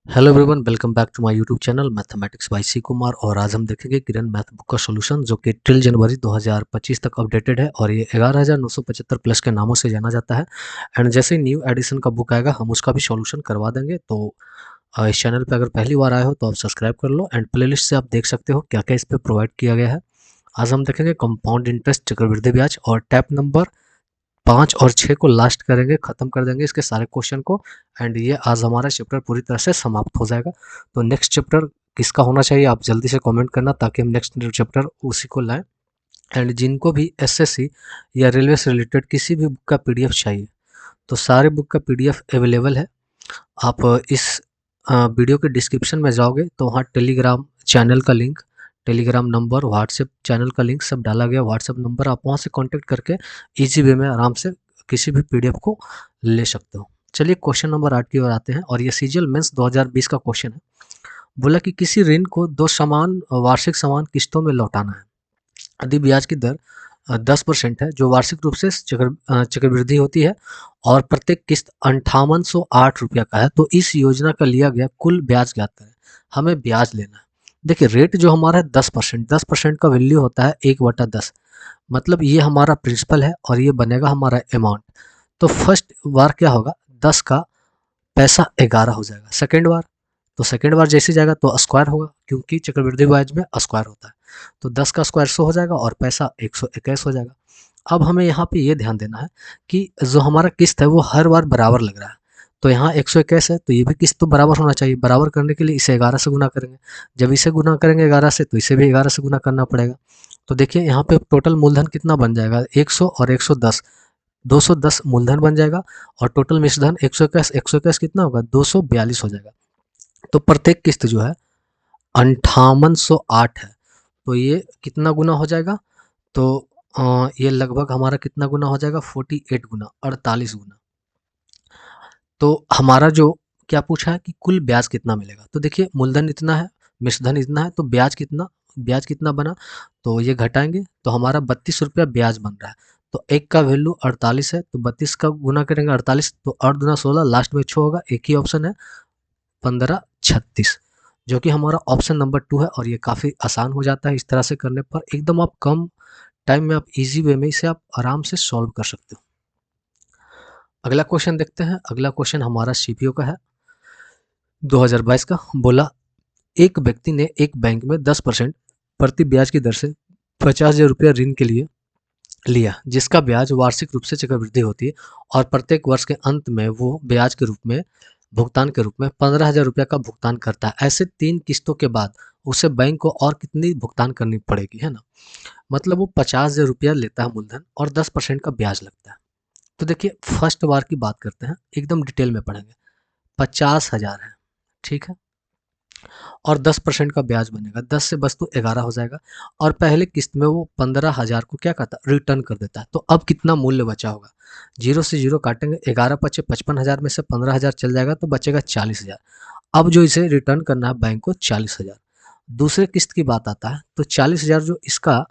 Hello everyone, welcome back to my YouTube channel mathematics by C Kumar. और आज हम देखेंगे किरण मैथ बुक का सॉल्यूशन जो कि टिल जनवरी 2025 तक अपडेटेड है और ये 11,975 प्लस के नामों से जाना जाता है। एंड जैसे ही न्यू एडिशन का बुक आएगा हम उसका भी सॉल्यूशन करवा देंगे। तो इस चैनल पे अगर पहली बार आए हो तो आप सब्सक्राइब कर लो एंड प्लेलिस्ट से आप देख सकते हो क्या क्या इस पे प्रोवाइड किया गया है। आज हम देखेंगे कंपाउंड इंटरेस्ट, चक्रवृद्धि ब्याज और टैप नंबर 5 और 6 को लास्ट करेंगे, ख़त्म कर देंगे इसके सारे क्वेश्चन को। एंड ये आज हमारा चैप्टर पूरी तरह से समाप्त हो जाएगा। तो नेक्स्ट चैप्टर किसका होना चाहिए आप जल्दी से कमेंट करना ताकि हम नेक्स्ट चैप्टर उसी को लाएं। एंड जिनको भी एसएससी या रेलवे से रिलेटेड किसी भी बुक का पीडीएफ चाहिए तो सारे बुक का पीडीएफ अवेलेबल है। आप इस वीडियो के डिस्क्रिप्शन में जाओगे तो वहाँ टेलीग्राम चैनल का link, Telegram number, WhatsApp channel का लिंक सब डाला गया। व्हाट्सएप नंबर आप वहाँ से कांटेक्ट करके इजी वे में आराम से किसी भी पीडीएफ को ले सकते हो। चलिए क्वेश्चन नंबर 8 की ओर आते हैं और ये सीजीएल मेंस 2020 का क्वेश्चन है। बोला कि किसी ऋण को दो समान वार्षिक समान किस्तों में लौटाना है। यदि ब्याज की दर 10% है जो वार्षिक रूप से चक्रवृद्धि होती है और प्रत्येक किस्त 5808 रुपया का है, तो इस योजना का लिया गया कुल ब्याज ज्ञात करें। हमें ब्याज लेना है। देखिए रेट जो हमारा है 10%, 10% का वैल्यू होता है 1/10। मतलब ये हमारा प्रिंसिपल है और ये बनेगा हमारा अमाउंट। तो फर्स्ट बार क्या होगा, 10 का पैसा 11 हो जाएगा। सेकेंड बार, तो सेकेंड बार जैसे जाएगा तो स्क्वायर होगा क्योंकि चक्रवृद्धि ब्याज में स्क्वायर होता है। तो 10 का स्क्वायर 100 हो जाएगा और पैसा 121 हो जाएगा। अब हमें यहाँ पे ये ध्यान देना है कि जो हमारा किस्त है वो हर बार बराबर लग रहा है। तो यहाँ 121 है तो ये भी किस्त तो बराबर होना चाहिए। बराबर करने के लिए इसे 11 से गुना करेंगे। जब इसे गुना करेंगे 11 से तो इसे भी 11 से गुना करना पड़ेगा। तो देखिए यहाँ पे टोटल मूलधन कितना बन जाएगा, 100 और 110, 210 मूलधन बन जाएगा। और टोटल मिश्रधन 121 कितना होगा, 242 हो जाएगा। तो प्रत्येक किस्त जो है 5808 है। तो ये कितना गुना हो जाएगा, तो ये लगभग हमारा कितना गुना हो जाएगा, 48 गुना, 48 गुना। तो हमारा जो क्या पूछा है कि कुल ब्याज कितना मिलेगा। तो देखिए मूलधन इतना है, मिश्रधन इतना है, तो ब्याज कितना बना, तो ये घटाएंगे तो हमारा 32 रुपया ब्याज बन रहा है। तो एक का वैल्यू 48 है तो 32 का गुना करेंगे 48, तो 8 दूना 16, लास्ट में 6 होगा। एक ही ऑप्शन है 1536, जो कि हमारा ऑप्शन नंबर 2 है। और ये काफ़ी आसान हो जाता है इस तरह से करने पर। एकदम आप कम टाइम में आप इजी वे में इसे आप आराम से सॉल्व कर सकते हो। अगला क्वेश्चन देखते हैं। अगला क्वेश्चन हमारा सीपीओ का है 2022 का। बोला एक व्यक्ति ने एक बैंक में 10% प्रति ब्याज की दर से 50,000 रुपया ऋण के लिए लिया, जिसका ब्याज वार्षिक रूप से चक्रवृद्धि होती है और प्रत्येक वर्ष के अंत में वो ब्याज के रूप में भुगतान के रूप में 15,000 रुपया का भुगतान करता है। ऐसे 3 किस्तों के बाद उसे बैंक को और कितनी भुगतान करनी पड़ेगी, है ना। मतलब वो 50,000 रुपया लेता है मूलधन और 10% का ब्याज लगता है। तो देखिए फर्स्ट बार की बात करते हैं, एकदम डिटेल में पढ़ेंगे। 50,000 है, ठीक है, और 10% का ब्याज बनेगा। 10 से बस तो 11 हो जाएगा और पहले किस्त में वो 15,000 को क्या करता है, रिटर्न कर देता है। तो अब कितना मूल्य बचा होगा, जीरो से जीरो काटेंगे, 11 पचे 55,000 में से 15,000 चल जाएगा तो बचेगा 40,000। अब जो इसे रिटर्न करना है बैंक को 40,000। दूसरे किस्त की बात आता है तो 40,000 जो इसका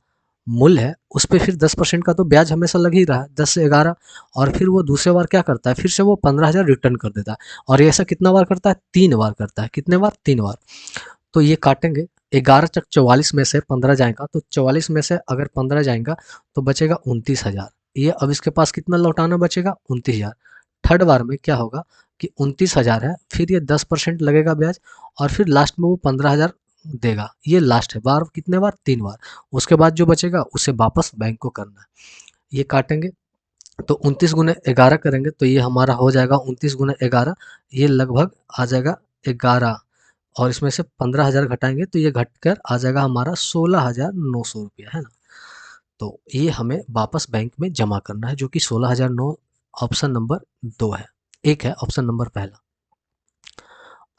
मूल्य है उस पे फिर 10% का तो ब्याज हमेशा लग ही रहा है, 10 से 11। और फिर वो दूसरे बार क्या करता है, फिर से वो 15,000 रिटर्न कर देता है। और ये ऐसा कितना बार करता है, 3 बार करता है। कितने बार, 3 बार। तो ये काटेंगे, 11 चक 44 में से 15 जाएगा तो 44 में से अगर 15 जाएगा तो बचेगा 29,000। ये अब इसके पास कितना लौटाना बचेगा, 29,000। थर्ड बार में क्या होगा कि 29,000 है, फिर ये 10% लगेगा ब्याज और फिर लास्ट में वो 15,000 देगा। ये लास्ट है बार, कितने बार, 3 बार। उसके बाद जो बचेगा उसे वापस बैंक को करना है। ये काटेंगे तो 29 गुने 11 करेंगे तो ये हमारा हो जाएगा 29 गुने 11, ये लगभग आ जाएगा 11। और इसमें से 15,000 घटाएंगे तो ये घटकर आ जाएगा हमारा 16,900 रुपया, है ना। तो ये हमें वापस बैंक में जमा करना है जो कि 16,009, ऑप्शन नंबर 2 है। एक है ऑप्शन नंबर पहला।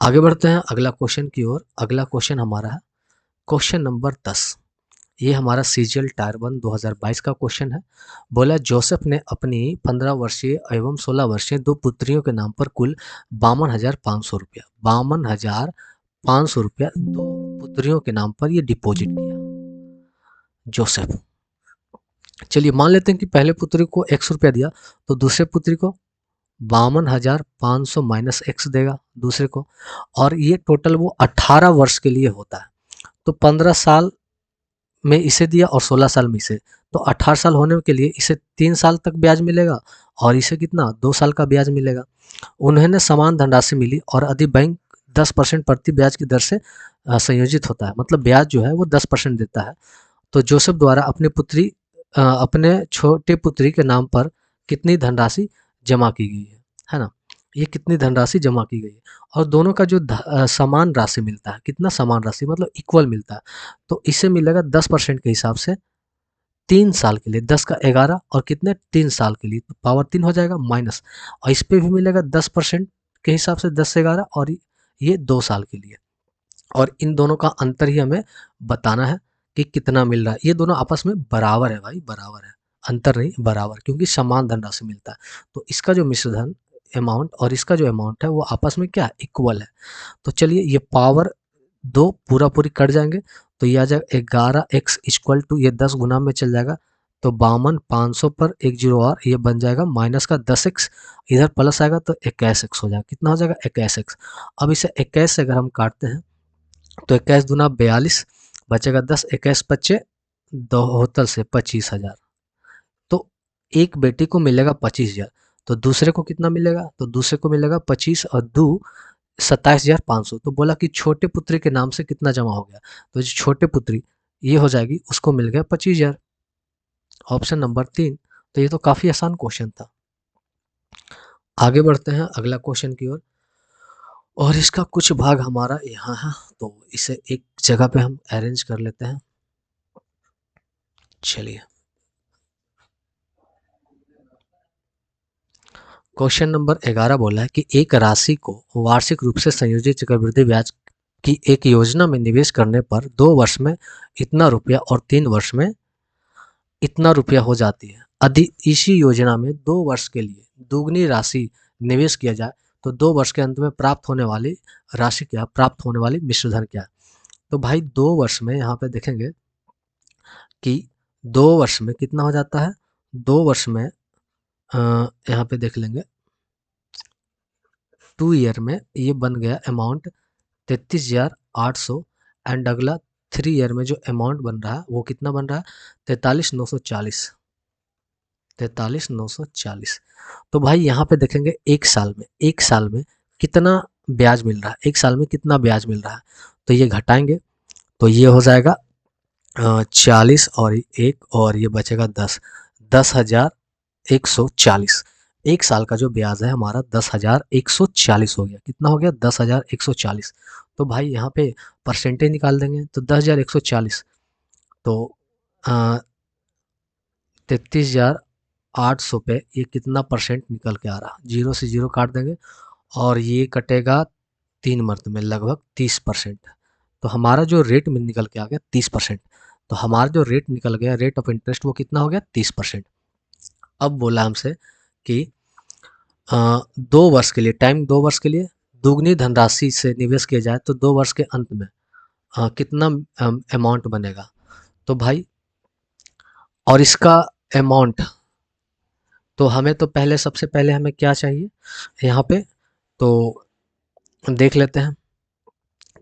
आगे बढ़ते हैं अगला क्वेश्चन की ओर। अगला क्वेश्चन हमारा है क्वेश्चन नंबर 10। ये हमारा सीजीएल टायर 1 2022 का क्वेश्चन है। बोला जोसेफ ने अपनी 15 वर्षीय एवं 16 वर्षीय दो पुत्रियों के नाम पर कुल 52,500 रुपया, 52,500 रुपया दो पुत्रियों के नाम पर ये डिपॉजिट किया जोसेफ। चलिए मान लेते हैं कि पहले पुत्री को 100 रुपया दिया तो दूसरे पुत्री को 52,500 माइनस एक्स देगा दूसरे को, और ये टोटल वो 18 वर्ष के लिए होता है। तो 15 साल में इसे दिया और 16 साल में इसे, तो 18 साल होने के लिए इसे 3 साल तक ब्याज मिलेगा और इसे कितना 2 साल का ब्याज मिलेगा। उन्हें समान धनराशि मिली और यदि बैंक 10% प्रति ब्याज की दर से संयोजित होता है, मतलब ब्याज जो है वो 10% देता है, तो जोसेफ द्वारा अपने छोटे पुत्री के नाम पर कितनी धनराशि जमा की गई है ना। ये कितनी धनराशि जमा की गई है, और दोनों का जो समान राशि मिलता है, कितना समान राशि मतलब इक्वल मिलता है, तो इसे मिलेगा 10% के हिसाब से 3 साल के लिए, 10 का 11 और कितने 3 साल के लिए, तो पावर 3 हो जाएगा माइनस, और इस पे भी मिलेगा 10% के हिसाब से 10 से 11, और ये 2 साल के लिए, और इन दोनों का अंतर ही हमें बताना है कि कितना मिल रहा है। ये दोनों आपस में बराबर है भाई, बराबर है, अंतर नहीं बराबर, क्योंकि समान धनराशि मिलता है। तो इसका जो मिश्र धन अमाउंट और इसका जो अमाउंट है वो आपस में क्या है, इक्वल है। तो चलिए ये पावर 2 पूरा पूरी कट जाएंगे, तो ये आ जाएगा 11x इक्वल टू, ये 10 गुना में चल जाएगा, तो 52,500 पर एक जीरो और ये बन जाएगा माइनस का 10x, इधर प्लस आएगा तो 21x हो जाएगा, कितना हो जाएगा 21x। अब इसे 21 से अगर हम काटते हैं तो 21 दूना 42, बचेगा 10, 21 पच्चे दो होतल से 25,000, तो एक बेटी को मिलेगा 25,000, तो दूसरे को कितना मिलेगा, तो दूसरे को मिलेगा 25 और 2 27,500। तो बोला कि छोटे पुत्री के नाम से कितना जमा हो गया, तो जो छोटे पुत्री ये हो जाएगी, उसको मिल गया 25,000, ऑप्शन नंबर 3। तो ये तो काफ़ी आसान क्वेश्चन था। आगे बढ़ते हैं अगला क्वेश्चन की ओर, और इसका कुछ भाग हमारा यहाँ है, तो इसे एक जगह पे हम अरेंज कर लेते हैं। चलिए, क्वेश्चन नंबर 11 बोला है कि एक राशि को वार्षिक रूप से संयोजित चक्रवृद्धि ब्याज की एक योजना में निवेश करने पर 2 वर्ष में इतना रुपया और 3 वर्ष में इतना रुपया हो जाती है। यदि इसी योजना में 2 वर्ष के लिए दुगनी राशि निवेश किया जाए तो 2 वर्ष के अंत में प्राप्त होने वाली राशि क्या, प्राप्त होने वाली मिश्रधन क्या है। तो भाई 2 वर्ष में यहाँ पे देखेंगे कि 2 वर्ष में कितना हो जाता है, 2 वर्ष में यहाँ पे देख लेंगे 2 ईयर में ये बन गया अमाउंट 33,800, एंड अगला 3 ईयर में जो अमाउंट बन रहा है वो कितना बन रहा है 43,940, 43,940। तो भाई यहाँ पे देखेंगे एक साल में कितना ब्याज मिल रहा है, एक साल में कितना ब्याज मिल रहा है, तो ये घटाएंगे तो ये हो जाएगा 40 और एक और ये बचेगा 10, 10,140। एक साल का जो ब्याज है हमारा 10,140 हो गया, कितना हो गया 10,140। तो भाई यहाँ पे परसेंटेज निकाल देंगे, तो 10,140 तो 33,800 पे ये कितना परसेंट निकल के आ रहा, जीरो से जीरो काट देंगे और ये कटेगा 3 मर्त में लगभग 30%। तो हमारा जो रेट में निकल के आ गया 30%, तो हमारा जो रेट निकल गया रेट ऑफ इंटरेस्ट वो कितना हो गया 30%। अब बोला हमसे कि 2 वर्ष के लिए, टाइम 2 वर्ष के लिए दुगनी धनराशि से निवेश किया जाए तो 2 वर्ष के अंत में कितना अमाउंट बनेगा। तो भाई और इसका अमाउंट, तो हमें तो पहले सबसे पहले हमें क्या चाहिए यहाँ पे, तो देख लेते हैं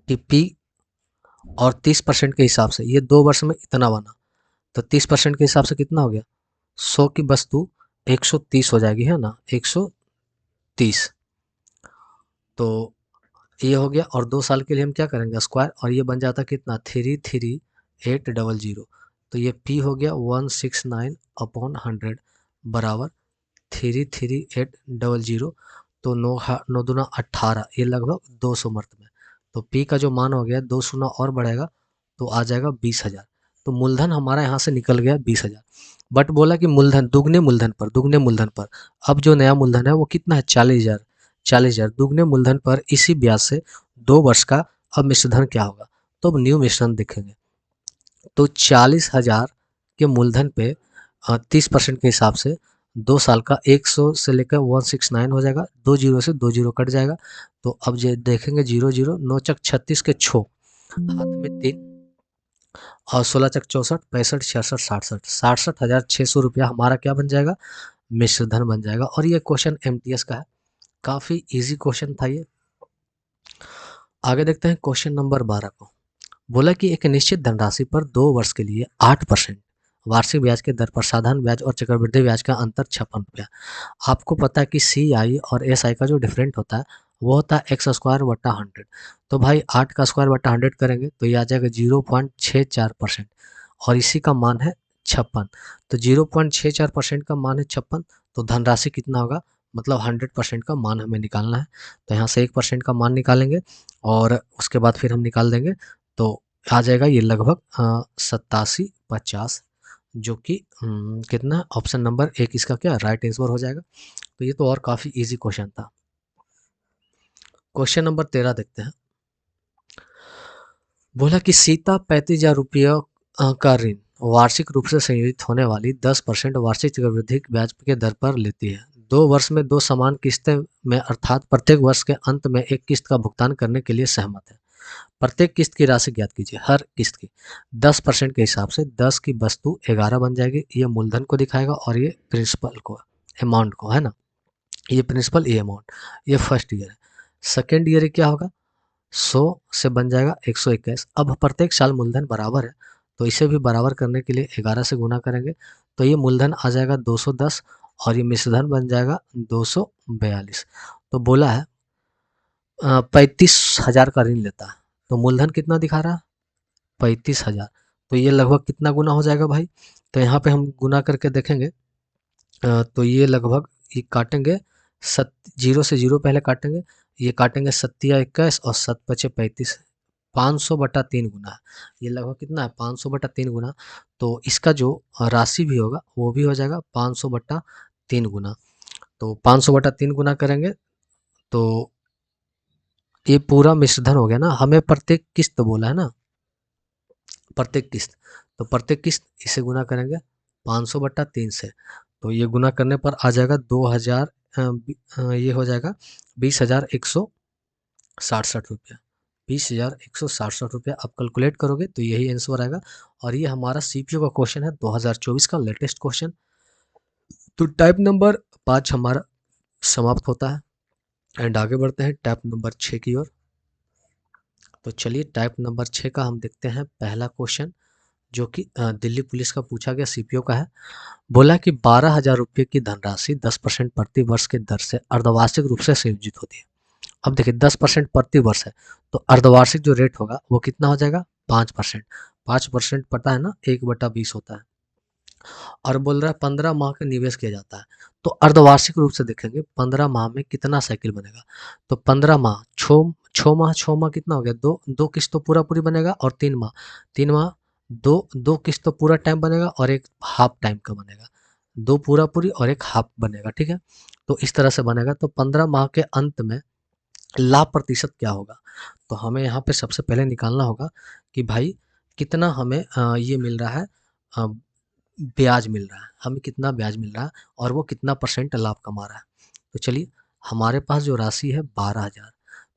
कि P और 30% के हिसाब से ये 2 वर्ष में इतना बना, तो 30% के हिसाब से कितना हो गया 100 की वस्तु 130 हो जाएगी, है ना 130। तो ये हो गया, और 2 साल के लिए हम क्या करेंगे स्क्वायर, और ये बन जाता कितना 33800। तो ये P हो गया 169/100 बराबर 33800, तो 9 दूना 18, ये लगभग 200 मर्त में। तो P का जो मान हो गया 2 शून्य और बढ़ेगा तो आ जाएगा 20,000। तो मूलधन हमारा यहाँ से निकल गया 20,000, बट बोला कि मूलधन दुगने मूलधन पर अब जो नया मूलधन है वो कितना है 40,000, 40,000 दुगने मूलधन पर इसी ब्याज से 2 वर्ष का अब मिश्रधन क्या होगा। तो अब न्यू मिश्रण देखेंगे, तो 40,000 के मूलधन पे 30% के हिसाब से 2 साल का 100 से लेकर 169 हो जाएगा, 2 जीरो से 2 जीरो कट जाएगा। तो अब जे देखेंगे 0 0 9 चक 36 के छो, हाथ में 3 और 16 चक 64 65 66 67 67,600 रुपया हमारा क्या बन जाएगा मिश्रधन बन जाएगा। और ये क्वेश्चन एमटीएस का है, काफ़ी इजी क्वेश्चन था ये। आगे देखते हैं क्वेश्चन नंबर 12 को। बोला कि एक निश्चित धनराशि पर 2 वर्ष के लिए 8% वार्षिक ब्याज के दर पर साधारण ब्याज और चक्रवृद्धि ब्याज का अंतर 56 रुपया। आपको पता है कि सी आई और एस आई का जो डिफरेंट होता है वो होता है एक्स स्क्वायर बटा 100। तो भाई 8 का स्क्वायर बटा 100 करेंगे तो ये आ जाएगा 0.64%, और इसी का मान है 56। तो 0.64% का मान है 56, तो धनराशि कितना होगा, मतलब 100% का मान हमें निकालना है। तो यहाँ से 1% का मान निकालेंगे और उसके बाद फिर हम निकाल देंगे, तो आ जाएगा ये लगभग 8750, जो कि कितना, ऑप्शन नंबर 1 इसका क्या राइट आंसर हो जाएगा। तो ये तो और काफ़ी इजी क्वेश्चन था। क्वेश्चन नंबर 13 देखते हैं। बोला कि सीता 35,000 रुपया का ऋण वार्षिक रूप से संयोजित होने वाली 10% वार्षिक चक्रवृद्धि ब्याज के दर पर लेती है। 2 वर्ष में 2 समान किस्तें में, अर्थात प्रत्येक वर्ष के अंत में एक किस्त का भुगतान करने के लिए सहमत है। प्रत्येक किस्त की राशि ज्ञात कीजिए। हर किस्त की 10% के हिसाब से 10 की वस्तु 11 बन जाएगी। ये मूलधन को दिखाएगा और ये प्रिंसिपल को, अमाउंट को, है ना। ये प्रिंसिपल, ये अमाउंट, ये फर्स्ट ईयर है। सेकेंड ईयर क्या होगा, 100 से बन जाएगा 121। अब प्रत्येक साल मूलधन बराबर है, तो इसे भी बराबर करने के लिए 11 से गुना करेंगे, तो ये मूलधन आ जाएगा 210 और ये मिश्रधन बन जाएगा 242। तो बोला है 35,000 का ऋण लेता है, तो मूलधन कितना दिखा रहा है, 35,000। तो ये लगभग कितना गुना हो जाएगा भाई, तो यहाँ पे हम गुना करके देखेंगे। तो ये लगभग, ये काटेंगे, सत जीरो से जीरो पहले काटेंगे, ये काटेंगे 7 21 और 7 5 35, 500/3 गुना है। ये लगभग कितना है, 500/3 गुना। तो इसका जो राशि भी होगा वो भी हो जाएगा 500/3 गुना। तो 500/3 गुना करेंगे तो ये पूरा मिश्रधन हो गया ना। हमें प्रत्येक किस्त बोला है ना, प्रत्येक किस्त, तो प्रत्येक किस्त इसे गुना करेंगे 500/3 से। तो ये गुना करने पर आ जाएगा 2000, ये हो जाएगा 20,167 रुपया। 20,167 रुपया आप कैलकुलेट करोगे तो यही आंसर आएगा। और ये हमारा सीपीयू का क्वेश्चन है 2024 का लेटेस्ट क्वेश्चन। तो टाइप नंबर 5 हमारा समाप्त होता है एंड आगे बढ़ते हैं टाइप नंबर 6 की ओर। तो चलिए टाइप नंबर 6 का हम देखते हैं पहला क्वेश्चन, जो कि दिल्ली पुलिस का पूछा गया, सीपीओ का है। बोला कि 12,000 रुपये की धनराशि 10% प्रति वर्ष के दर से अर्धवार्षिक रूप से संयोजित होती है। अब देखिए 10% प्रति वर्ष है, तो अर्धवार्षिक जो रेट होगा वो कितना हो जाएगा, 5%। 5% पता है ना, 1/20 होता है। और बोल रहा है 15 माह का निवेश किया जाता है। तो अर्धवार्षिक रूप से देखेंगे 15 माह में कितना साइकिल बनेगा, तो 15 माह, 6 माह कितना हो गया, दो किस्त तो पूरा पूरी बनेगा, और 3 माह, 3 माह, दो किस्त तो पूरा टाइम बनेगा और एक हाफ टाइम का बनेगा। 2 पूरा पूरी और एक हाफ बनेगा, ठीक है। तो इस तरह से बनेगा। तो 15 माह के अंत में लाभ प्रतिशत क्या होगा, तो हमें यहाँ पे सबसे पहले निकालना होगा कि भाई कितना हमें ये मिल रहा है, अ, ब्याज मिल रहा है, हमें कितना ब्याज मिल रहा है और वो कितना परसेंट लाभ कमा रहा है। तो चलिए, हमारे पास जो राशि है 12,000,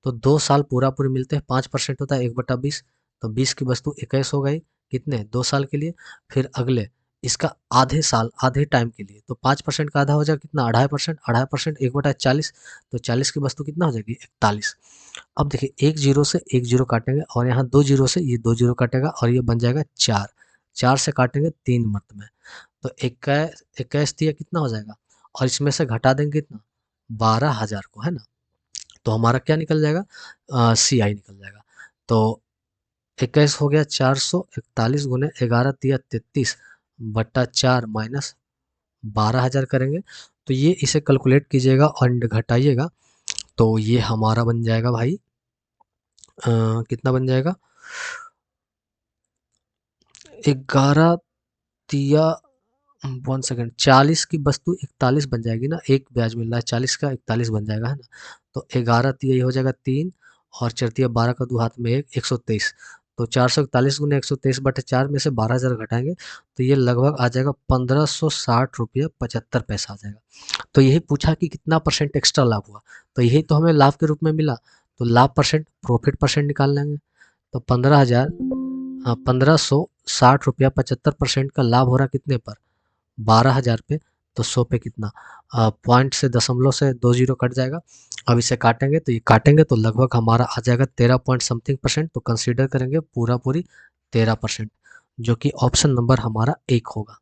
तो 2 साल पूरा पूरी मिलते हैं, 5% होता है 1/20, तो 20 की वस्तु 21 हो गई, कितने, 2 साल के लिए। फिर अगले इसका आधे साल, आधे टाइम के लिए, तो 5% का आधा हो जाएगा कितना, 2.5%, 2.5% 1/40, तो 40 की वस्तु कितना हो जाएगी, 41। अब देखिए एक जीरो से एक जीरो काटेंगे और यहाँ 2 जीरो से ये 2 जीरो काटेगा और ये बन जाएगा 4, 4 से काटेंगे 3 मत में, तो 21 दिया कितना हो जाएगा, और इसमें से घटा देंगे कितना, 12,000 को, है ना। तो हमारा क्या निकल जाएगा, सी आई निकल जाएगा। तो 21 हो गया 441 गुने 11 दिया 33/4 माइनस 12,000 करेंगे, तो ये इसे कैलकुलेट कीजिएगा और घटाइएगा, तो ये हमारा बन जाएगा भाई, कितना बन जाएगा, 11 दिया, 1 सेकंड, 40 की वस्तु 41 बन जाएगी ना, एक ब्याज मिल रहा है 40 का, 41 बन जाएगा, है ना। तो 11 तिया ये हो जाएगा 3 और 4 तिया 12 का 2 हाथ में 1, 123। तो 441 गुने 123/4 में से 12,000 घटाएंगे, तो ये लगभग आ जाएगा 1560 रुपये 75 पैसा आ जाएगा। तो यही पूछा कि कितना परसेंट एक्स्ट्रा लाभ हुआ, तो यही तो हमें लाभ के रूप में मिला। तो लाभ परसेंट, प्रॉफिट परसेंट निकाल लेंगे। तो 15,60 रुपया 75% का लाभ हो रहा कितने पर, 12,000 पे। तो 100 पे कितना पॉइंट से दशमलव से 2 जीरो कट जाएगा। अब इसे काटेंगे तो ये काटेंगे तो लगभग हमारा आ जाएगा 13 पॉइंट समथिंग परसेंट। तो कंसीडर करेंगे पूरा पूरी 13%, जो कि ऑप्शन नंबर हमारा 1 होगा।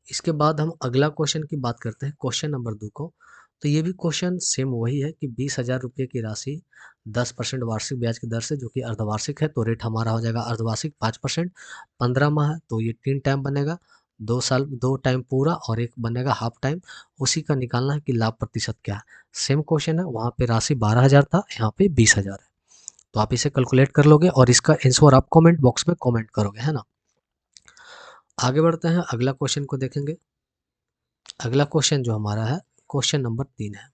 इसके बाद हम अगला क्वेश्चन की बात करते हैं, क्वेश्चन नंबर 2 को। तो ये भी क्वेश्चन सेम वही है कि 20,000 रुपये की राशि 10% वार्षिक ब्याज की दर से, जो कि अर्धवार्षिक है, तो रेट हमारा हो जाएगा अर्धवार्षिक 5%। 15 माह है तो ये 3 टाइम बनेगा, 2 साल 2 टाइम पूरा और 1 बनेगा हाफ टाइम। उसी का निकालना है कि लाभ प्रतिशत क्या है। सेम क्वेश्चन है, वहाँ पे राशि 12,000 था, यहाँ पे 20,000 है। तो आप इसे कैलकुलेट कर लोगे और इसका आंसर आप कमेंट बॉक्स में कमेंट करोगे, है ना। आगे बढ़ते हैं, अगला क्वेश्चन को देखेंगे। अगला क्वेश्चन जो हमारा है, क्वेश्चन नंबर 3 है।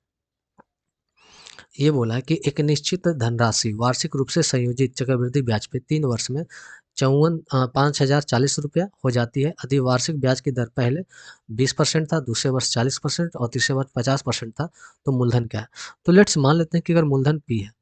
ये बोला है कि एक निश्चित धनराशि वार्षिक रूप से संयोजित चक्रवृद्धि ब्याज पे 3 वर्ष में 5,040 रुपया हो जाती है यदि वार्षिक ब्याज की दर पहले 20% था, दूसरे वर्ष 40% और तीसरे वर्ष 50% था। तो मूलधन क्या है। तो लेट्स मान लेते हैं कि अगर मूलधन P है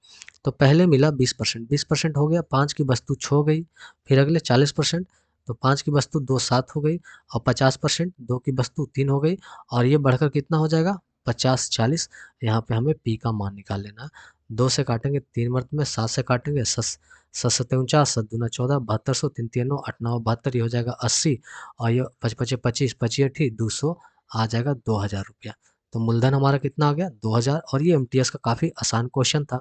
तो पहले मिला 20% हो गया, 5 की वस्तु 6 हो गई, फिर अगले 40%, तो 5 की वस्तु 2 7 हो गई, और 50% 2 की वस्तु 3 हो गई, और ये बढ़कर कितना हो जाएगा 50 40। यहाँ पे हमें पी का मान निकाल लेना है। 2 से काटेंगे 3 मर्त में, 7 से काटेंगे 7 7 दूना 14, 7200 3 3 9 8 9 72, ये हो जाएगा 80, और ये 5 5 25 25 8 200 आ जाएगा 2,000 रुपया। तो मूलधन हमारा कितना आ गया 2,000। और ये एमटीएस का काफ़ी आसान क्वेश्चन था।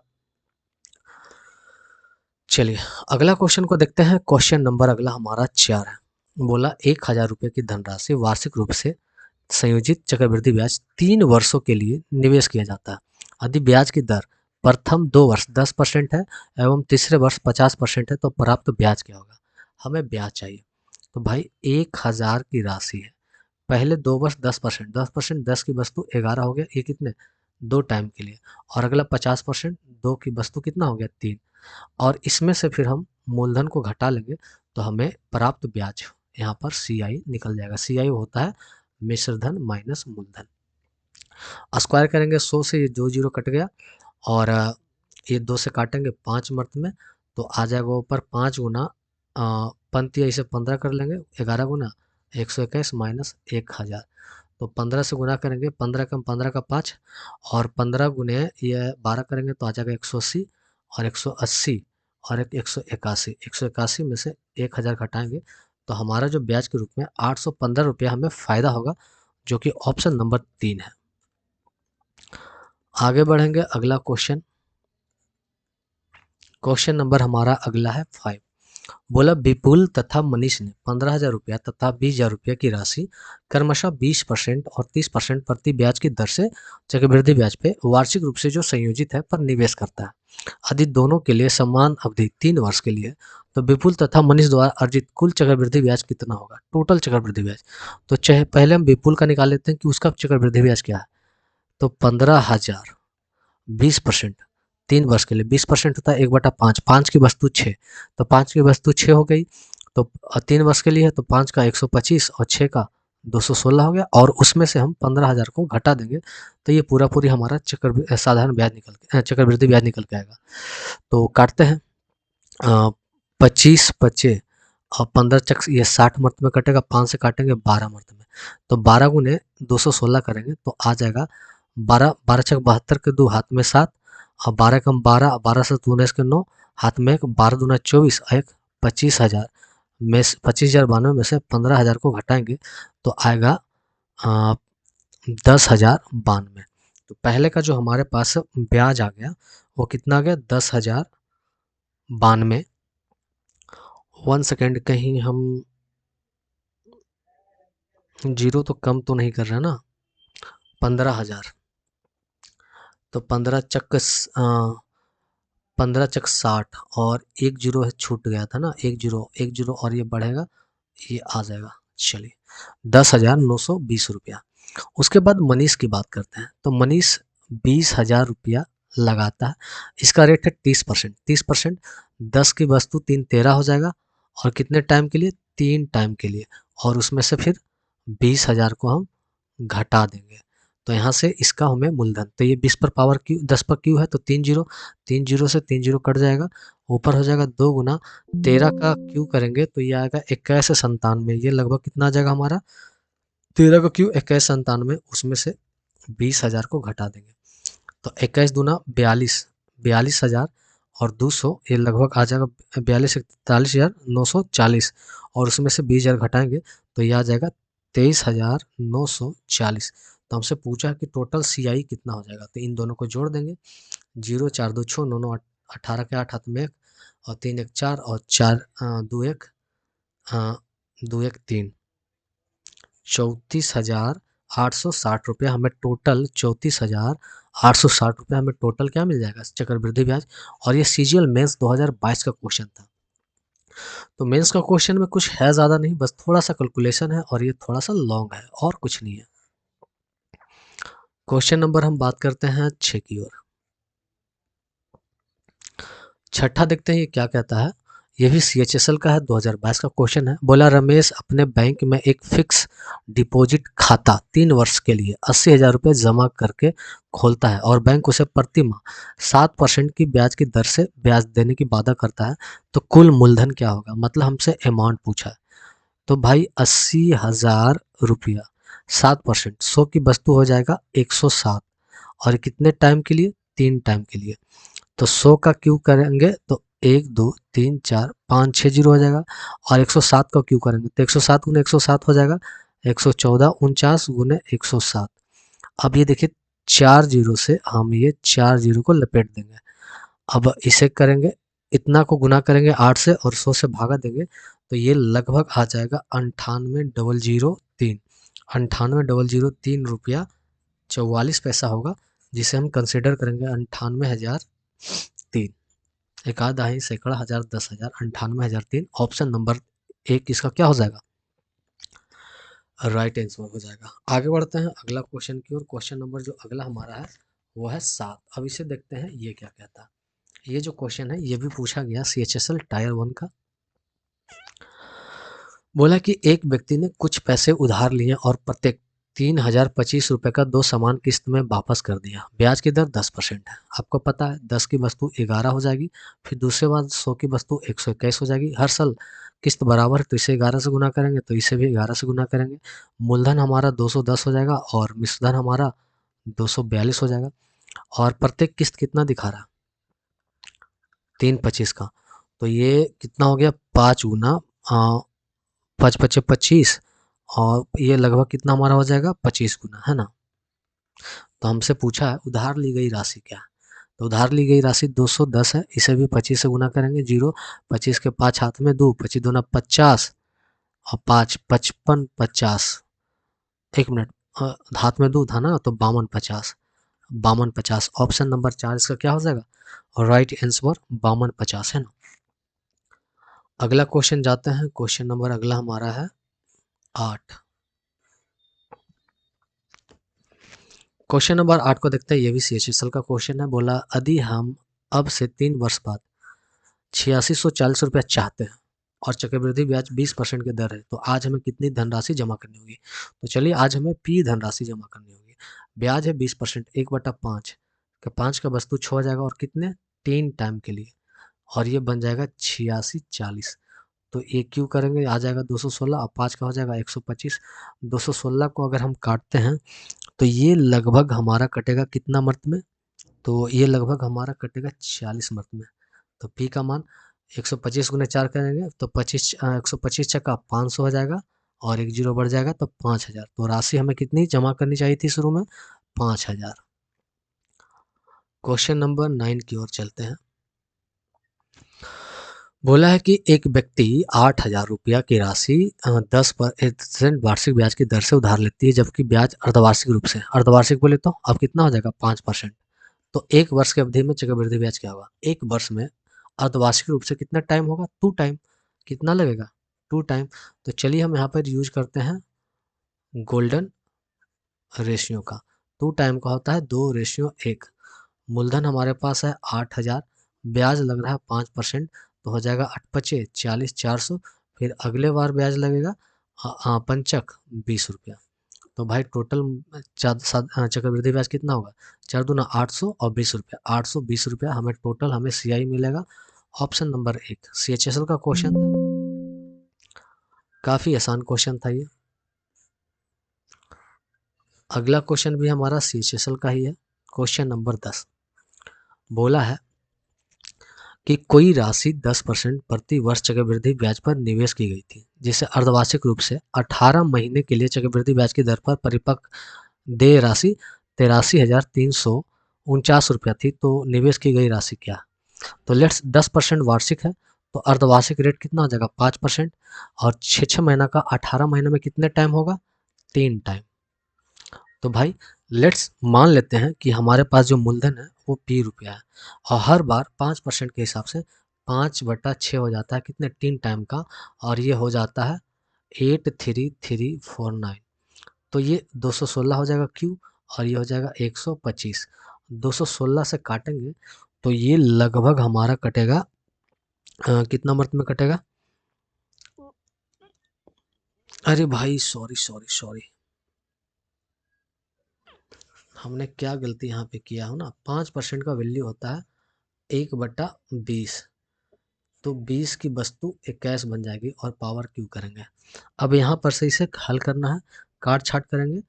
चलिए अगला क्वेश्चन को देखते हैं। क्वेश्चन नंबर अगला हमारा 4 है। बोला 1,000 रुपये की धनराशि वार्षिक रूप से संयोजित चक्रवृद्धि ब्याज 3 वर्षों के लिए निवेश किया जाता है। यदि ब्याज की दर प्रथम 2 वर्ष 10% है एवं तीसरे वर्ष 50% है तो प्राप्त ब्याज क्या होगा। हमें ब्याज चाहिए। तो भाई 1,000 की राशि है, पहले 2 वर्ष 10%, 10% 10 की वस्तु 11 हो गया, ये कितने 2 टाइम के लिए, और अगला 50% 2 की वस्तु कितना हो गया 3, और इसमें से फिर हम मूलधन को घटा लेंगे तो हमें प्राप्त ब्याज यहाँ पर CI निकल जाएगा। CI होता है मिश्रधन माइनस मूलधन। स्क्वायर करेंगे 100 से, ये 2 जीरो कट गया, और ये 2 से काटेंगे 5 मर्त में, तो आ जाएगा ऊपर 5 गुना पंक्ति इसे 15 कर लेंगे, 11 गुना 121 माइनस 1,000। तो 15 से गुना करेंगे, 15 कम 15 का 5, और 15 गुने ये 12 करेंगे तो आ जाएगा 180, और 180 और एक 181, 181 में से 1,000 घटाएंगे तो हमारा जो ब्याज के रूप में 815 रुपया हमें फ़ायदा होगा, जो कि ऑप्शन नंबर 3 है। आगे बढ़ेंगे, अगला क्वेश्चन। क्वेश्चन नंबर हमारा अगला है 5। बोला विपुल तथा मनीष ने 15,000 रुपया तथा 20,000 रुपया की राशि क्रमशः 20% और 30% प्रति ब्याज की दर से चक्रवृद्धि ब्याज पे वार्षिक रूप से जो संयोजित है पर निवेश करता है। यदि दोनों के लिए समान अवधि 3 वर्ष के लिए, तो विपुल तथा मनीष द्वारा अर्जित कुल चक्रवृद्धि ब्याज कितना होगा, टोटल चक्रवृद्धि ब्याज। तो चाहे पहले हम विपुल का निकाल लेते हैं कि उसका चक्रवृद्धि ब्याज क्या है। तो 15,000 20%, 3 वर्ष के लिए 20% होता है 1/5, 5 की वस्तु 6, तो 5 की वस्तु 6 हो गई, तो 3 वर्ष के लिए है तो 5 का 125 और 6 का 216 हो गया, और उसमें से हम 15,000 को घटा देंगे तो ये पूरा पूरी हमारा साधारण ब्याज निकल के चक्रवृद्धि ब्याज निकल के आएगा। तो काटते हैं 25 बचे और 15 चक ये 60 मर्त में कटेगा, 5 से काटेंगे 12 मर्त में, तो 12 गुने 216 करेंगे तो आ जाएगा 12 12 चक 72 के 2 हाथ में 7, और 12 कम 12, 12 से 2 19 के 9, हाथ में एक, 12 दूना 24 और एक 25,000 में 25,092 में से 15,000 को घटाएंगे तो आएगा 10,092। तो पहले का जो हमारे पास ब्याज आ गया वो कितना आ गया 10,092। 1 सेकेंड, कहीं हम जीरो तो कम तो नहीं कर रहे ना। 15,000 तो 15 चक 60 और एक जीरो है छूट गया था ना, एक जीरो और ये बढ़ेगा, ये आ जाएगा। चलिए 10,920 रुपया। उसके बाद मनीष की बात करते हैं। तो मनीष 20,000 रुपया लगाता है। इसका रेट है 30%। 30% 10 की वस्तु 3 13 हो जाएगा, और कितने टाइम के लिए 3 टाइम के लिए, और उसमें से फिर 20,000 को हम घटा देंगे तो यहाँ से इसका हमें मूलधन, तो ये 20 पर पावर क्यू 10 पर क्यू है तो 3 जीरो, 3 जीरो से 3 जीरो कट जाएगा, ऊपर हो जाएगा 2 गुना 13 का क्यू करेंगे तो ये आएगा 21 से 97, ये लगभग कितना आ जाएगा हमारा 13 को क्यों 2197, उसमें से 20,000 को घटा देंगे तो 21 दूना 42, 42,000 और 200, ये लगभग आ जाएगा 42,41,940 और उसमें से 20,000 घटाएंगे तो ये आ जाएगा 23,940। तो हमसे पूछा है कि टोटल CI कितना हो जाएगा, तो इन दोनों को जोड़ देंगे। 0 4 2 6 9 9 18 के 8 हाथ में 1 और 3 1 4 और 4 2 1 2 1 3, 34,860 रुपये हमें टोटल, 34,860 रुपये हमें टोटल क्या मिल जाएगा चक्रवृद्धि ब्याज। और ये CGL मेंस 2022 का क्वेश्चन था। तो मेंस का क्वेश्चन में कुछ है ज़्यादा नहीं, बस थोड़ा सा कैलकुलेशन है और ये थोड़ा सा लॉन्ग है और कुछ नहीं है। क्वेश्चन नंबर हम बात करते हैं 6 की ओर। छठा देखते हैं ये क्या कहता है। ये भी CHSL का है, 2022 का क्वेश्चन है। बोला रमेश अपने बैंक में एक फिक्स डिपॉजिट खाता 3 वर्ष के लिए 80,000 रुपये जमा करके खोलता है और बैंक उसे प्रति माह 7% की ब्याज की दर से ब्याज देने की वादा करता है, तो कुल मूलधन क्या होगा। मतलब हमसे अमाउंट पूछा है। तो भाई 80,000 रुपया 7%, 100 की वस्तु हो जाएगा 107 और कितने टाइम के लिए, 3 टाइम के लिए। तो 100 का क्यू करेंगे तो 1 2 3 4 5 6 जीरो हो जाएगा और 107 का क्यू करेंगे तो 107 गुने 107 हो जाएगा 114 49 गुने 107। अब ये देखिए 4 जीरो से हम ये 4 जीरो को लपेट देंगे। अब इसे करेंगे, इतना को गुना करेंगे 8 से और 100 से भागा देंगे तो ये लगभग आ जाएगा 98,003, 98,003 रुपया 44 पैसा होगा, जिसे हम कंसिडर करेंगे 98,003। एक आध दहाई सैकड़ा हजार 10,000 98,003, ऑप्शन नंबर 1 इसका क्या हो जाएगा, राइट आंसर हो जाएगा। आगे बढ़ते हैं अगला क्वेश्चन की ओर। क्वेश्चन नंबर जो अगला हमारा है वो है 7। अब इसे देखते हैं ये क्या कहता है। ये जो क्वेश्चन है ये भी पूछा गया CHSL टायर 1 का। बोला कि एक व्यक्ति ने कुछ पैसे उधार लिए और प्रत्येक 3,025 रुपये का 2 समान किस्त में वापस कर दिया। ब्याज की दर 10% है। आपको पता है 10 की वस्तु 11 हो जाएगी, फिर दूसरे बार 100 की वस्तु 121 हो जाएगी। हर साल किस्त बराबर है तो इसे 11 से गुना करेंगे तो इसे भी 11 से गुना करेंगे। मूलधन हमारा 210 हो जाएगा और मिश्रधन हमारा 242 हो जाएगा। और प्रत्येक किस्त कितना दिखा रहा है, 325 का। तो ये कितना हो गया, 5 गुना 5 पचे 25 और ये लगभग कितना हमारा हो जाएगा 25 गुना, है ना। तो हमसे पूछा है उधार ली गई राशि क्या है। तो उधार ली गई राशि 210 है, इसे भी 25 से गुना करेंगे। 0 25 के 5 हाथ में 2, 25 दूना 50 और 5 55 50। एक मिनट, हाथ में 2 था ना तो 52 50, 52 50। ऑप्शन नंबर 4 इसका क्या हो जाएगा, और राइट आंसर 52 50 है ना। अगला क्वेश्चन जाते हैं। क्वेश्चन नंबर अगला हमारा है 8। क्वेश्चन नंबर 8 को देखते हैं। ये भी CHSL का क्वेश्चन है। बोला यदि हम अब से 3 वर्ष बाद 8640 रुपया चाहते हैं और चक्रवृद्धि ब्याज 20% की दर है, तो आज हमें कितनी धनराशि जमा करनी होगी। तो चलिए आज हमें P धनराशि जमा करनी होगी। ब्याज है 20%, 1/5 का 5 का वस्तु 6 हो जाएगा और कितने 3 टाइम के लिए, और ये बन जाएगा 8640। तो एक क्यू करेंगे आ जाएगा 216 और 5 का हो जाएगा 125। 216 को अगर हम काटते हैं तो ये लगभग हमारा कटेगा कितना मर्त में, तो ये लगभग हमारा कटेगा 40 मर्त में। तो P का मान 125 गुने 4 करेंगे तो 125 छक्का 500 हो जाएगा और एक जीरो बढ़ जाएगा तो 5,000। तो राशि हमें कितनी जमा करनी चाहिए थी शुरू में, 5,000। क्वेश्चन नंबर 9 की ओर चलते हैं। बोला है कि एक व्यक्ति 8,000 रुपया की राशि 10% वार्षिक ब्याज की दर से उधार लेती है, जबकि ब्याज अर्धवार्षिक रूप से, अर्धवार्षिक बोले तो अब कितना हो जाएगा 5%। तो एक वर्ष की अवधि में चक्रवृद्धि ब्याज क्या होगा, एक वर्ष में अर्धवार्षिक रूप से कितना टाइम होगा, 2 टाइम। कितना लगेगा, 2 टाइम। तो चलिए हम यहाँ पर यूज करते हैं गोल्डन रेशियो का। 2 टाइम का होता है 2:1। मूलधन हमारे पास है 8,000, ब्याज लग रहा है 5%, तो हो जाएगा 8 पचे 40 400। फिर अगले बार ब्याज लगेगा पंचक 20 रुपया। तो भाई टोटल चक्रवृद्धि ब्याज कितना होगा, 4 दूना 800 और 20 रुपया, 820 रुपया हमें टोटल हमें CI मिलेगा। ऑप्शन नंबर 1 CHSL का क्वेश्चन था, काफ़ी आसान क्वेश्चन था ये। अगला क्वेश्चन भी हमारा सीएचएसएल का ही है। क्वेश्चन नंबर 10 बोला है कि कोई राशि 10% प्रति वर्ष चक्रवृद्धि ब्याज पर निवेश की गई थी, जिसे अर्धवार्षिक रूप से 18 महीने के लिए चक्रवृद्धि ब्याज की दर पर परिपक्व देय राशि 83,349 रुपया थी। तो निवेश की गई राशि क्या? तो लेट्स 10% वार्षिक है, तो अर्धवार्षिक रेट कितना हो जाएगा 5%। और 6 महीना का 18 महीने में कितने टाइम होगा? 3 टाइम। तो भाई लेट्स मान लेते हैं कि हमारे पास जो मूलधन है वो P रुपया है, और हर बार 5% के हिसाब से 5/6 हो जाता है कितने? 3 टाइम का, और ये हो जाता है 83349। तो ये 216 हो जाएगा Q, और ये हो जाएगा 125। 216 से काटेंगे तो ये लगभग हमारा कटेगा कितना मंथ में कटेगा? अरे भाई सॉरी सॉरी सॉरी, हमने क्या गलती यहाँ पे किया हो ना। 5% का वैल्यू होता है 1/20, तो 20 की वस्तु 21 बन जाएगी, और पावर क्यू करेंगे। अब यहाँ पर से इसे हल करना है, काट छाट करेंगे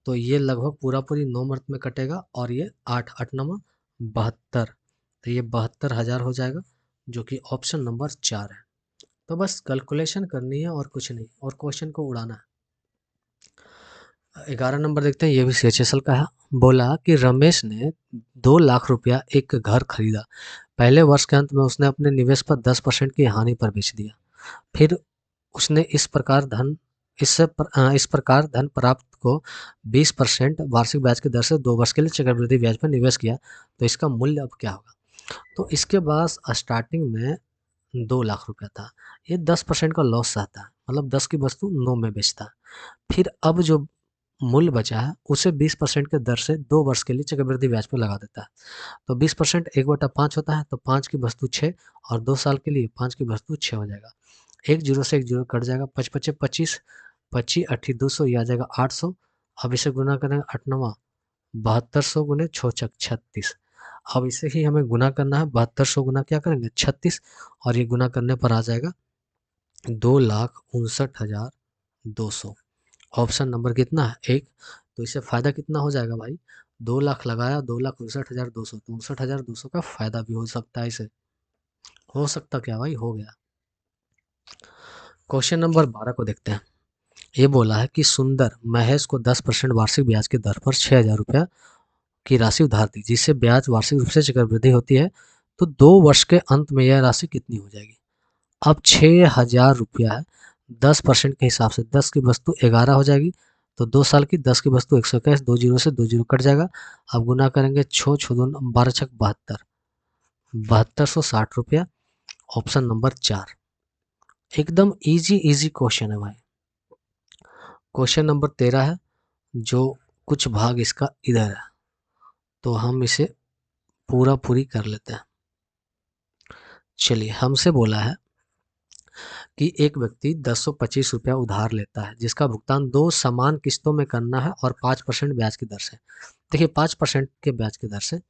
तो ये लगभग पूरा पूरी 9 मंथ में कटेगा, और ये 8 72, तो ये 72,000 हो जाएगा, जो कि ऑप्शन नंबर 4 है। तो बस कैलकुलेशन करनी है और कुछ नहीं, और क्वेश्चन को उड़ाना है। 11 नंबर देखते हैं, ये भी सीएचएसएल का है। बोला कि रमेश ने 2 लाख रुपया एक घर खरीदा। पहले वर्ष के अंत में उसने अपने निवेश पर 10% की हानि पर बेच दिया। फिर उसने इस प्रकार धन प्राप्त को 20% वार्षिक ब्याज की दर से 2 वर्ष के लिए चक्रवृद्धि ब्याज पर निवेश किया। तो इसका मूल्य अब क्या होगा? तो इसके पास स्टार्टिंग में 2 लाख रुपया था, ये 10% का लॉस सहता है, मतलब 10 की वस्तु 9 में बेचता है। फिर अब जो मूल्य बचा है उसे 20% के दर से 2 वर्ष के लिए चक्रवृद्धि ब्याज पर लगा देता है। तो 20% 1/5 होता है, तो 5 की वस्तु 6, और 2 साल के लिए 5 की वस्तु 6 हो जाएगा। एक जीरो से एक जीरो कट जाएगा, 5×5 = 25, 25 × 8 = 200, ये आ जाएगा 800। अब इसे गुना करेंगे 8×9 = 7200 गुने 6 × 36। अब इसे ही हमें गुना करना है, 7200 गुना क्या करेंगे 36, और ये गुना करने पर आ जाएगा 2,59,200। ऑप्शन नंबर कितना है? 1। तो इससे फ़ायदा कितना हो जाएगा भाई? 2 लाख लगाया, 2,59,200, तो 59,200 का फ़ायदा भी हो सकता है इसे। हो सकता क्या भाई? हो गया। क्वेश्चन नंबर 12 को देखते हैं। ये बोला है कि सुंदर महेश को 10% वार्षिक ब्याज की दर पर 6,000 रुपया की राशि उधार दी, जिससे ब्याज वार्षिक रूप से चक्रवृद्धि होती है। तो 2 वर्ष के अंत में यह राशि कितनी हो जाएगी? अब 6,000 रुपया है, 10% के हिसाब से 10 की वस्तु 11 हो जाएगी, तो 2 साल की 10 की वस्तु 121, 2 जीरो से 2 जीरो कट जाएगा। अब गुना करेंगे 6 छो 2 12 छक 72, 7260 रुपया। Option number 4। एकदम इजी इजी क्वेश्चन है भाई। क्वेश्चन नंबर 13 है, जो कुछ भाग इसका इधर है, तो हम इसे पूरा पूरी कर लेते हैं। चलिए, हमसे बोला है कि एक व्यक्ति 1025 रुपया उधार लेता है, जिसका भुगतान 2 समान किस्तों में करना है, और 5% ब्याज की दर से। देखिए 5% के ब्याज की दर से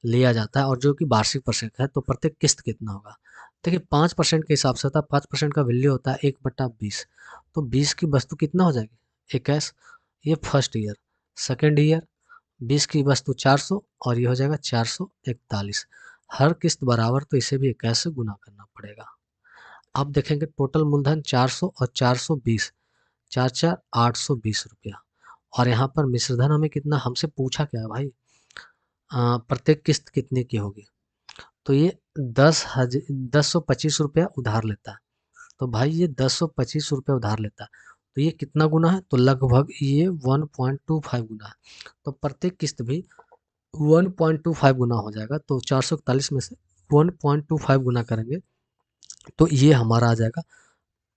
लिया जाता है, और जो कि वार्षिक परसेंट है, तो प्रत्येक किस्त कितना होगा? देखिए 5% के हिसाब से होता है, 5% का वैल्यू होता है 1/20, तो 20 की वस्तु कितना हो जाएगी? 21। ये फर्स्ट ईयर। सेकेंड ईयर 20 की वस्तु 400, और ये हो जाएगा 441। हर किस्त बराबर, तो इसे भी 21 से गुना करना पड़ेगा। अब देखेंगे टोटल मूलधन 400 और 420, 4×4 = 820 रुपया। और यहाँ पर मिश्रधन हमें कितना, हमसे पूछा क्या है भाई? प्रत्येक किस्त कितने की होगी? तो ये 10,125 रुपया उधार लेता है। तो भाई ये 10,125 रुपया उधार लेता है, तो ये कितना गुना है? तो लगभग ये 1.25 गुना है। तो प्रत्येक किस्त भी 1.25 गुना हो जाएगा, तो 441 में से 1.25 गुना करेंगे, तो ये हमारा आ जाएगा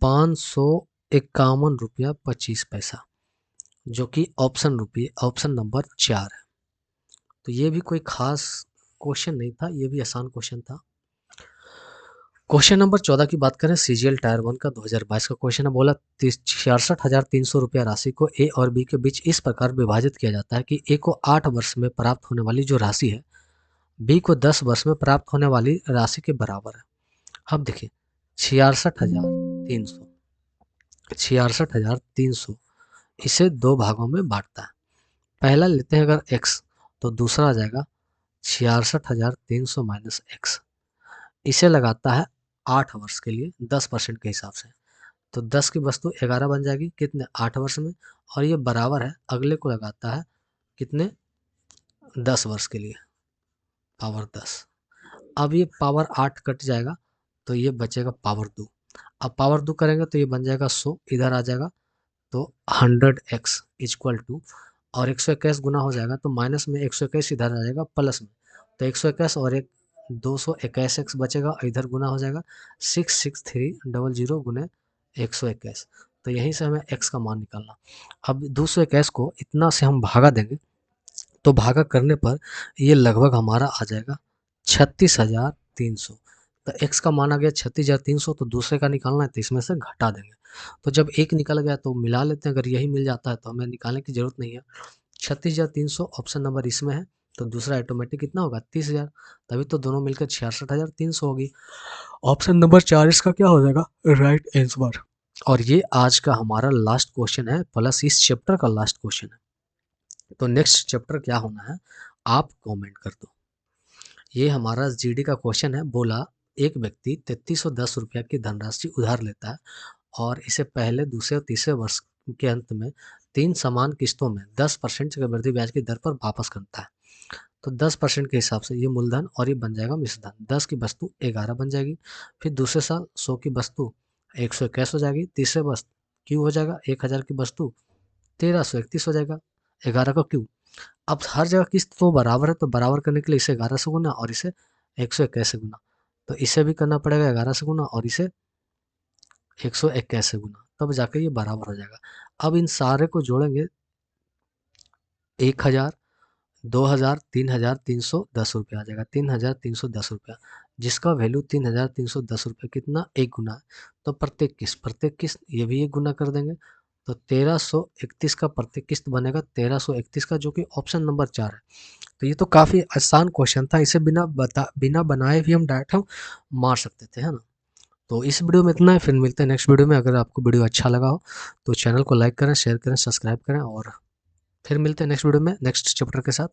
551 रुपया 25 पैसा, जो कि ऑप्शन नंबर 4 है। तो ये भी कोई खास क्वेश्चन नहीं था, ये भी आसान क्वेश्चन था। क्वेश्चन नंबर 14 की बात करें, सीजीएल टायर 1 का 2022 का क्वेश्चन है। बोला 66,300 रुपया राशि को ए और बी के बीच इस प्रकार विभाजित किया जाता है कि ए को 8 वर्ष में प्राप्त होने वाली जो राशि है, बी को 10 वर्ष में प्राप्त होने वाली राशि के बराबर है। अब देखिए 66,300 इसे 2 भागों में बांटता है। पहला लेते हैं अगर x, तो दूसरा आ जाएगा 66,300 माइनस x। इसे लगाता है 8 वर्ष के लिए 10% के हिसाब से। तो 10 की वस्तु 11 बन जाएगी कितने, 8 वर्ष में। और ये बराबर है, अगले को लगाता है कितने, 10 वर्ष के लिए, पावर 10। अब ये पावर 8 कट जाएगा तो ये बचेगा पावर 2। अब पावर 2 करेंगे तो ये बन जाएगा 100, इधर आ जाएगा तो 100x इक्वल टू, और 121 गुना हो जाएगा तो माइनस में 121 इधर आ जाएगा प्लस में, तो 121 और एक 221x बचेगा, इधर गुना हो जाएगा 66300 गुने 121। तो यहीं से हमें x का मान निकालना। अब 221 को इतना से हम भागा देंगे तो भागा करने पर ये लगभग हमारा आ जाएगा 36,300। तो x का मान आ गया 36,300, तो दूसरे का निकालना है तो इसमें से घटा देंगे। तो जब एक निकल गया तो मिला लेते हैं, अगर यही मिल जाता है तो हमें निकालने की ज़रूरत नहीं है। 36,300 ऑप्शन नंबर इसमें है, तो दूसरा ऑटोमेटिक कितना होगा, 30,000। तभी तो दोनों मिलकर 66,300 होगी। ऑप्शन नंबर 4 इसका क्या हो जाएगा, राइट आंसर। और ये आज का हमारा लास्ट क्वेश्चन है, प्लस इस चैप्टर का लास्ट क्वेश्चन है। तो नेक्स्ट चैप्टर क्या होना है आप कमेंट कर दो। ये हमारा जीडी का क्वेश्चन है। बोला एक व्यक्ति 3310 रुपया की धनराशि उधार लेता है और इसे पहले, दूसरे और तीसरे वर्ष के अंत में 3 समान किस्तों में 10% चक्रवृद्धि ब्याज की दर पर वापस करता है। तो 10% के हिसाब से ये मूलधन और ये बन जाएगा मिश्रधन। 10 की वस्तु 11 बन जाएगी, फिर दूसरे साल 100 की वस्तु 121 हो जाएगी, तीसरे वर्ष क्यू हो जाएगा 1000 की वस्तु 1331 हो जाएगा, 11 का क्यू। अब हर जगह किस्त तो बराबर है, तो बराबर करने के लिए इसे 11 से गुना और इसे 121 से गुना, तो इसे भी करना पड़ेगा 11 से गुना और इसे 121 से गुना, तब जाके ये बराबर हो जाएगा। अब इन सारे को जोड़ेंगे, 1000, 2000, 3310 रुपया आ जाएगा, 3310 रुपया, जिसका वैल्यू 3310 रुपया कितना, एक गुना है। तो प्रत्येक किस्त ये भी एक गुना कर देंगे, तो 1331 का प्रत्येक किस्त बनेगा 1331 का, जो कि ऑप्शन नंबर 4 है। तो ये तो काफ़ी आसान क्वेश्चन था, इसे बिना बनाए भी हम डायरेक्ट हम मार सकते थे, है ना। तो इस वीडियो में इतना है, फिर मिलते हैं नेक्स्ट वीडियो में। अगर आपको वीडियो अच्छा लगा हो तो चैनल को लाइक करें, शेयर करें, सब्सक्राइब करें, और फिर मिलते हैं नेक्स्ट वीडियो में नेक्स्ट चैप्टर के साथ।